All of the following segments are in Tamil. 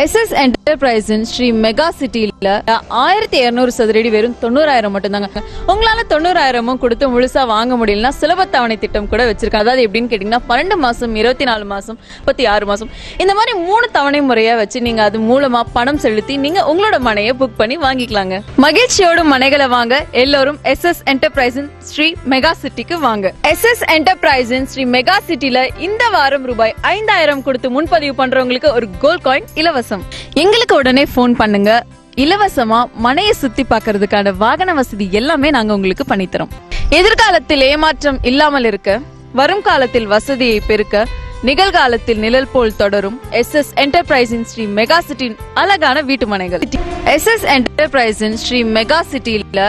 SS Enterprise ஸ்ரீ மெகா சிட்டில 1200 சதுரடி வெறும் 90,000 மட்டும் தாங்க. உங்களால 90,000 கொடுத்து முழுசா வாங்க முடியலனா சுலப தவணை திட்டம் கூட வச்சிருக்காங்க. அதாவது எப்படின்னு கேட்டீங்கன்னா 12 மாசம், 24 மாசம், 36 மாசம் இந்த மாதிரி 3 தவணை முறையா வச்சு நீங்க அது மூலமா பணம் செலுத்தி நீங்க உங்களோட மனையை புக் பண்ணி வாங்கிக்கலாங்க. மகிழ்ச்சியோட மனைகளை வாங்க எல்லாரும் SS Enterprise ஸ்ரீ மெகா சிட்டிக்கு வாங்க. SS Enterprise ஸ்ரீ மெகா சிட்டில இந்த வாரம் ரூபாய் 5,000 கொடுத்து முன்பதிவு பண்றவங்களுக்கு ஒரு கோல்ட் காயின் இலவசம். எங்களுக்கு உடனே போன் பண்ணுங்க. இலவசமா மனையை சுத்தி பார்க்கிறதுக்கான வாகன வசதி எல்லாமே நாங்க உங்களுக்கு பண்ணித்தரோம். எதிர்காலத்தில் ஏமாற்றம் இல்லாமல் இருக்க, வரும் காலத்தில் வசதியை பெருக்க, நிகழ்காலத்தில் நிழல் போல் தொடரும் SS Enterprise ஸ்ரீ மெகா சிட்டியின் அழகான வீட்டு மனைகள். SS Enterprise ஸ்ரீ மெகா சிட்டில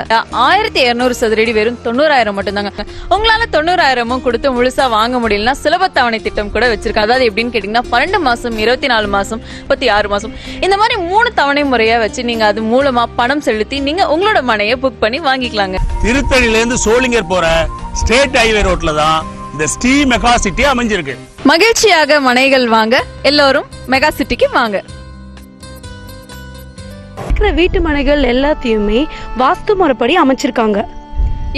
1200 சதுரடி வெறும் 90,000 மட்டும் தாங்க. உங்களால 90,000 கொடுத்து முழுசா வாங்க முடியலனா சுலப தவணை திட்டம் கூட வச்சிருக்காங்க. அதாவது எப்படின்னு கேட்டீங்கன்னா 12 மாசம், 24 மாசம், 36 மாசம் இந்த மாதிரி 3 தவணை முறையா வச்சு நீங்க அது மூலமா பணம் செலுத்தி நீங்க உங்களோட மனையை புக் பண்ணி வாங்கிக்கலாங்க. திருத்தணில இருந்து சோளிங்கர் போற ஸ்டேட் ஹைவே ரோட்ல தான் இந்த ஸ்ரீ மெகா சிட்டி அமைஞ்சிருக்கு. மகிழ்ச்சியாக மனைகள் வாங்க, எல்லாரும் மெகா சிட்டிக்கு வாங்க. வீட்டு மனைகள் எல்லாத்தையுமே வாஸ்து முறைப்படி அமைச்சிருக்காங்க.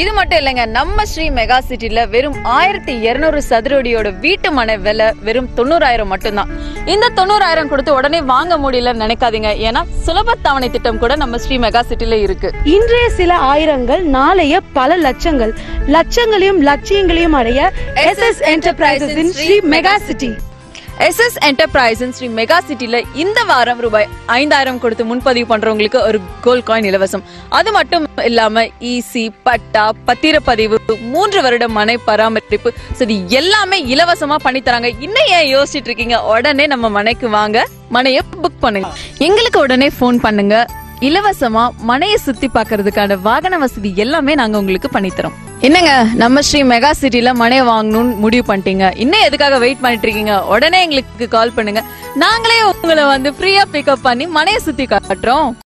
இது மட்டும் இல்லைங்க, நம்ம ஸ்ரீ மெகா சிட்டில வெறும் 1200 சதுரடியோட வீட்டு மனை விலை வெறும் 90,000 மட்டும்தான். இந்த 90,000 கொடுத்து உடனே வாங்க முடியலன்னு நினைக்காதீங்க. ஏன்னா சுலப தவணை திட்டம் கூட நம்ம ஸ்ரீ மெகா சிட்டில இருக்கு. இன்றைய சில ஆயிரங்கள், நாளைய பல லட்சங்கள், லட்சங்களையும் லட்சியங்களையும் அடைய SS Enterprise Sri mega city. SS Enterprise Sri mega சிட்டில இந்த வாரம் ரூபாய் 5,000 கொடுத்து முன்பதிவு பண்றவங்களுக்கு ஒரு கோல்ட் காயின் இலவசம். அது மட்டும் இல்லாம EC, பட்டா, பத்திரப்பதிவு, 3 வருட மனை பராமரிப்பு இது எல்லாமே இலவசமா பண்ணி தராங்க. இன்னும் ஏன் யோசிச்சுட்டு இருக்கீங்க? உடனே நம்ம மனைக்கு வாங்க, மனையை புக் பண்ணுங்க. எங்களுக்கு உடனே போன் பண்ணுங்க. இலவசமா மனையை சுத்தி பார்க்கிறதுக்கான வாகன வசதி எல்லாமே நாங்க உங்களுக்கு பண்ணித்தரோம். என்னங்க, நம்ம ஸ்ரீ மெகா சிட்டில மனையை வாங்கணும்னு முடிவு பண்ணிட்டீங்க, இன்னும் எதுக்காக வெயிட் பண்ணிட்டு இருக்கீங்க? உடனே எங்களுக்கு கால் பண்ணுங்க. நாங்களே உங்களை ஃப்ரீயா பிக்கப் பண்ணி மனையை சுத்தி காட்டுறோம்.